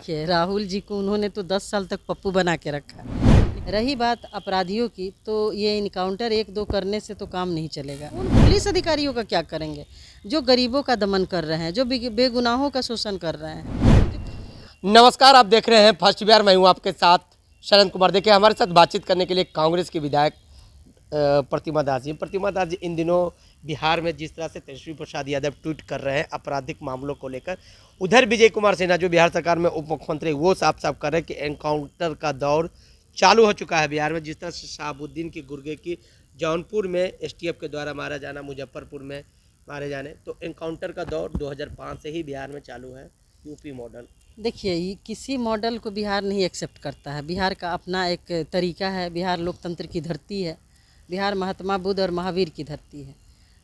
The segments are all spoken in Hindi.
देखिए, राहुल जी को उन्होंने तो 10 साल तक पप्पू बना के रखा है। रही बात अपराधियों की, तो ये इनकाउंटर 1-2 करने से तो काम नहीं चलेगा। उन पुलिस अधिकारियों का क्या करेंगे जो गरीबों का दमन कर रहे हैं, जो बेगुनाहों का शोषण कर रहे हैं। नमस्कार, आप देख रहे हैं फर्स्ट बिहार। मैं हूं आपके साथ शरण कुमार। देखिए, हमारे साथ बातचीत करने के लिए कांग्रेस के विधायक प्रतिमा दास जी। प्रतिमा दास जी, इन दिनों बिहार में जिस तरह से तेजस्वी प्रसाद यादव ट्वीट कर रहे हैं आपराधिक मामलों को लेकर, उधर विजय कुमार सिन्हा जो बिहार सरकार में उप मुख्यमंत्री, वो साफ साफ कर रहे हैं कि एनकाउंटर का दौर चालू हो चुका है बिहार में। जिस तरह से शहाबुद्दीन की गुर्गे की जौनपुर में एसटीएफ के द्वारा मारा जाना, मुजफ्फरपुर में मारे जाने, तो एनकाउंटर का दौर 2005 से ही बिहार में चालू है। यूपी मॉडल, देखिए, ये किसी मॉडल को बिहार नहीं एक्सेप्ट करता है। बिहार का अपना एक तरीका है। बिहार लोकतंत्र की धरती है। बिहार महात्मा बुद्ध और महावीर की धरती है।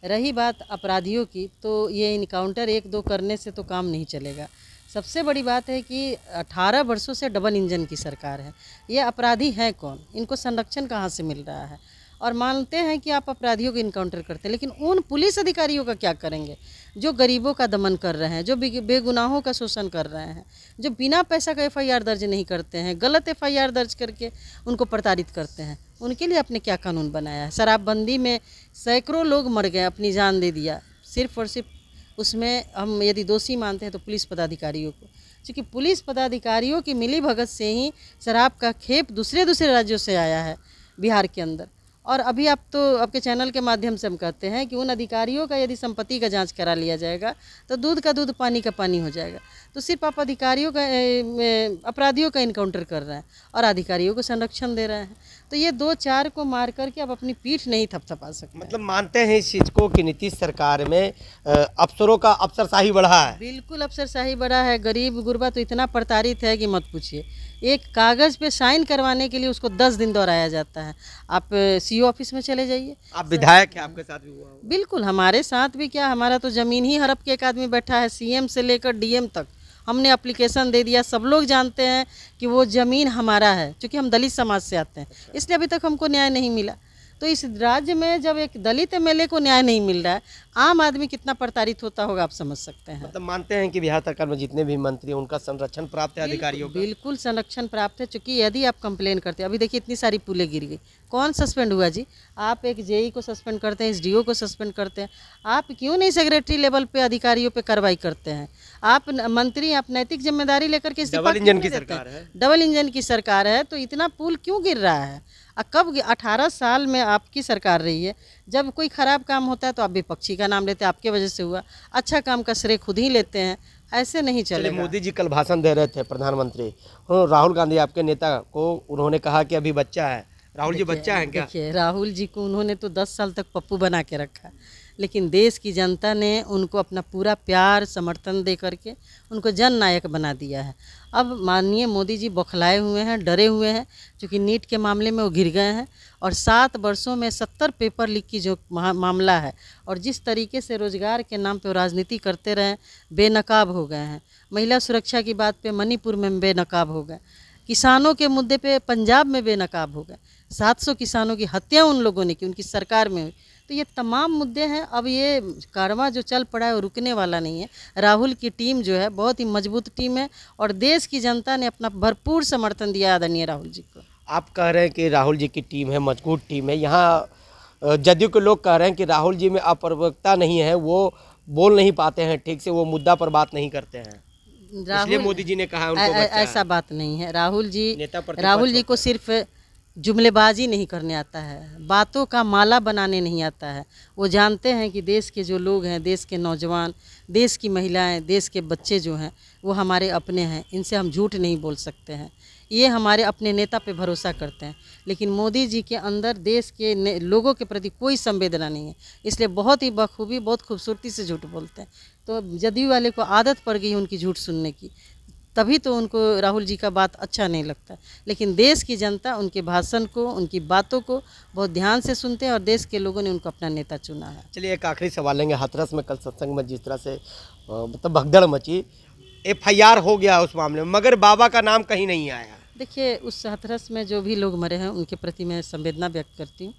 रही बात अपराधियों की, तो ये इनकाउंटर 1-2 करने से तो काम नहीं चलेगा। सबसे बड़ी बात है कि 18 वर्षों से डबल इंजन की सरकार है। ये अपराधी हैं कौन, इनको संरक्षण कहाँ से मिल रहा है। और मानते हैं कि आप अपराधियों को इनकाउंटर करते हैं, लेकिन उन पुलिस अधिकारियों का क्या करेंगे जो गरीबों का दमन कर रहे हैं, जो बेगुनाहों का शोषण कर रहे हैं, जो बिना पैसा का एफआईआर दर्ज नहीं करते हैं, गलत एफआईआर दर्ज करके उनको प्रताड़ित करते हैं। उनके लिए आपने क्या कानून बनाया है। शराबबंदी में सैकड़ों लोग मर गए, अपनी जान दे दिया, सिर्फ और सिर्फ उसमें हम यदि दोषी मानते हैं तो पुलिस पदाधिकारियों को। क्योंकि पुलिस पदाधिकारियों की मिली भगत से ही शराब का खेप दूसरे राज्यों से आया है बिहार के अंदर। और अभी आप तो आपके चैनल के माध्यम से हम कहते हैं कि उन अधिकारियों का यदि संपत्ति का जांच करा लिया जाएगा तो दूध का दूध पानी का पानी हो जाएगा। तो सिर्फ आप अधिकारियों का अपराधियों का इनकाउंटर कर रहे हैं और अधिकारियों को संरक्षण दे रहे हैं। तो ये 2-4 को मार करके आप अपनी पीठ नहीं थपथपा सकते। मतलब मानते हैं इस चीज़ को कि नीतीश सरकार में अफसरों का अफसरशाही बढ़ा है। बिल्कुल अफसरशाही बढ़ा है। गरीब गुरबा तो इतना प्रताड़ित है कि मत पूछिए। एक कागज़ पे साइन करवाने के लिए उसको 10 दिन दोहराया जाता है। आप सीओ ऑफिस में चले जाइए। आप विधायक हैं, आपके साथ भी हुआ होगा। बिल्कुल, हमारे साथ भी क्या, हमारा तो ज़मीन ही हड़प के एक आदमी बैठा है। सीएम से लेकर डीएम तक हमने एप्लीकेशन दे दिया। सब लोग जानते हैं कि वो ज़मीन हमारा है, क्योंकि हम दलित समाज से आते हैं, इसलिए अभी तक हमको न्याय नहीं मिला। तो इस राज्य में जब एक दलित एमएलए को न्याय नहीं मिल रहा है, आम आदमी कितना प्रताड़ित होता होगा आप समझ सकते हैं। मतलब मानते हैं कि बिहार सरकार में जितने भी मंत्री हैं उनका संरक्षण प्राप्त है अधिकारियों का। बिल्कुल संरक्षण प्राप्त है। चूँकि यदि आप कंप्लेन करते हैं, अभी देखिए इतनी सारी पुलें गिर गई, कौन सस्पेंड हुआ जी। आप एक जेई को सस्पेंड करते हैं, एसडीओ को सस्पेंड करते हैं, आप क्यों नहीं सेक्रेटरी लेवल पे अधिकारियों पे कार्रवाई करते हैं। आप मंत्री, आप नैतिक जिम्मेदारी लेकर के इस्तीफा डबल इंजन क्यों की नहीं देते सरकार हैं? है। डबल इंजन की सरकार है, तो इतना पुल क्यों गिर रहा है। कब 18 साल में आपकी सरकार रही है। जब कोई ख़राब काम होता है तो आप विपक्षी का नाम लेते हैं, आपके वजह से हुआ। अच्छा काम का श्रेय खुद ही लेते हैं, ऐसे नहीं चलिए, चलेगा। मोदी जी कल भाषण दे रहे थे, प्रधानमंत्री राहुल गांधी आपके नेता को, उन्होंने कहा कि अभी बच्चा है। राहुल जी बच्चा है क्या? देखिए, राहुल जी को उन्होंने तो 10 साल तक पप्पू बना के रखा, लेकिन देश की जनता ने उनको अपना पूरा प्यार समर्थन दे करके उनको जन नायक बना दिया है। अब माननीय मोदी जी बौखलाए हुए हैं, डरे हुए हैं, क्योंकि नीट के मामले में वो घिर गए हैं। और 7 वर्षों में 70 पेपर लीक की जो मामला है, और जिस तरीके से रोजगार के नाम पे वो राजनीति करते रहे, बेनकाब हो गए हैं। महिला सुरक्षा की बात पे मणिपुर में बेनकाब हो गए, किसानों के मुद्दे पे पंजाब में बेनकाब हो गए। 700 किसानों की हत्या उन लोगों ने की, उनकी सरकार में हुई। तो ये तमाम मुद्दे हैं। अब ये कारवां जो चल पड़ा है वो रुकने वाला नहीं है। राहुल की टीम जो है बहुत ही मजबूत टीम है, और देश की जनता ने अपना भरपूर समर्थन दिया आदरणीय राहुल जी को। आप कह रहे हैं कि राहुल जी की टीम है, मजबूत टीम है। यहाँ जदयू के लोग कह रहे हैं कि राहुल जी में अपरवक्ता नहीं है, वो बोल नहीं पाते हैं ठीक से, वो मुद्दा पर बात नहीं करते हैं, इसलिए मोदी जी ने कहा उनको बच्चा ऐसा है। बात नहीं है। राहुल नेता जी को सिर्फ जुमलेबाजी नहीं करने आता है, बातों का माला बनाने नहीं आता है। वो जानते हैं कि देश के जो लोग हैं, देश के नौजवान, देश की महिलाएं, देश के बच्चे जो हैं, वो हमारे अपने हैं, इनसे हम झूठ नहीं बोल सकते हैं। ये हमारे अपने नेता पे भरोसा करते हैं। लेकिन मोदी जी के अंदर देश के लोगों के प्रति कोई संवेदना नहीं है, इसलिए बहुत ही बखूबी, बहुत खूबसूरती से झूठ बोलते हैं। तो जदयू वाले को आदत पड़ गई उनकी झूठ सुनने की, तभी तो उनको राहुल जी का बात अच्छा नहीं लगता। लेकिन देश की जनता उनके भाषण को, उनकी बातों को बहुत ध्यान से सुनते हैं, और देश के लोगों ने उनको अपना नेता चुना है। चलिए, एक आखिरी सवाल लेंगे। हाथरस में कल सत्संग में जिस तरह से मतलब भगदड़ मची, एफआईआर हो गया उस मामले में, मगर बाबा का नाम कहीं नहीं आया। देखिए, उस हाथरस में जो भी लोग मरे हैं उनके प्रति मैं संवेदना व्यक्त करती हूँ,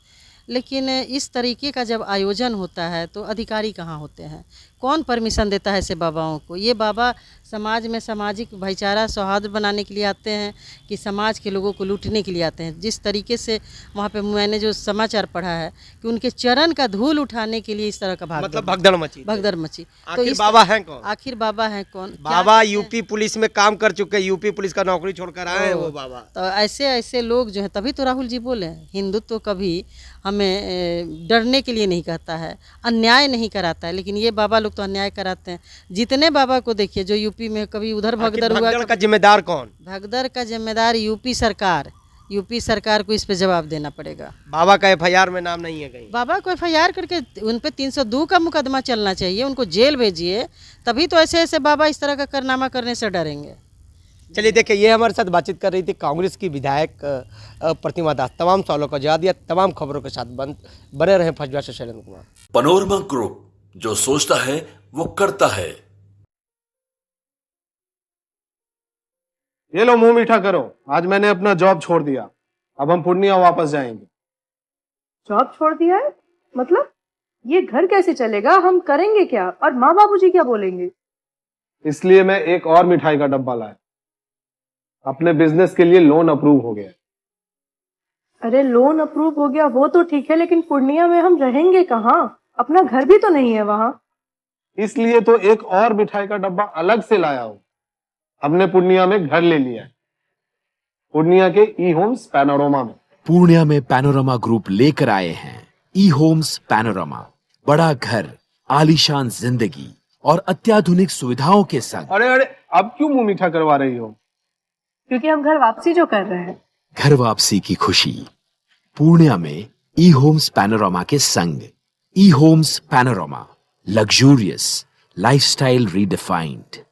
लेकिन इस तरीके का जब आयोजन होता है तो अधिकारी कहाँ होते हैं। कौन परमिशन देता है ऐसे बाबाओं को? ये बाबा समाज में सामाजिक भाईचारा सौहार्द बनाने के लिए आते हैं कि समाज के लोगों को लूटने के लिए आते हैं? जिस तरीके से वहाँ पे मैंने जो समाचार पढ़ा है कि उनके चरण का धूल उठाने के लिए इस तरह का मतलब भगदड़ मची। भगदड़ मची। आखिर बाबा हैं कौन? आखिर बाबा हैं कौन? बाबा यूपी पुलिस में काम कर चुके हैं, यूपी पुलिस का नौकरी छोड़कर आए हैं वो बाबा। तो ऐसे ऐसे लोग जो हैं, तभी तो राहुल जी बोले हिंदुत्व कभी हमें डरने के लिए नहीं कहता है, अन्याय नहीं कराता है, लेकिन ये बाबा लोग तो अन्याय कराते हैं। जितने बाबा को देखिए जो यूपी में कभी उधर भगदड़ हुआ, भगदड़ का जिम्मेदार कौन? भगदड़ का जिम्मेदार यूपी सरकार। यूपी सरकार को इस पे जवाब देना पड़ेगा। बाबा का एफआईआर में नाम नहीं है कहीं? बाबा को एफआईआर करके उन पे 302 का मुकदमा चलना चाहिए, उनको जेल भेजिए, तभी तो ऐसे ऐसे बाबा इस तरह का कारनामा करने से डरेंगे। चलिए देखिए, ये हमारे साथ बातचीत कर रही थी कांग्रेस की विधायक प्रतिमा दास। तमाम सवालों का जवाब दिया, तमाम खबरों के साथ बने रहे फर्स्ट बिहार से शैलेंद्र कुमार। पैनोरमा ग्रुप, जो सोचता है वो करता है। ये लो मुंह मीठा करो, आज मैंने अपना जॉब छोड़ दिया, अब हम पूर्णिया वापस जाएंगे। जॉब छोड़ दिया है? मतलब ये घर कैसे चलेगा? हम करेंगे क्या? और माँ बाबूजी क्या बोलेंगे? इसलिए मैं एक और मिठाई का डब्बा लाया। अपने बिजनेस के लिए लोन अप्रूव हो गया। अरे लोन अप्रूव हो गया वो तो ठीक है, लेकिन पूर्णिया में हम रहेंगे कहाँ? अपना घर भी तो नहीं है वहाँ। इसलिए तो एक और मिठाई का डब्बा अलग से लाया हूँ। हमने पूर्णिया में घर ले लिया है, पूर्णिया के ई होम्स पैनोरमा में। पूर्णिया में पैनोरमा ग्रुप लेकर आए हैं ई होम्स पैनोरमा। बड़ा घर, आलीशान जिंदगी और अत्याधुनिक सुविधाओं के संग। अरे अरे, अब क्यों मुंह मीठा करवा रही हो? क्योंकि हम घर वापसी जो कर रहे हैं। घर वापसी की खुशी पूर्णिया में ई होम्स पैनोरमा के संग। ई Homes Panorama, luxurious lifestyle redefined.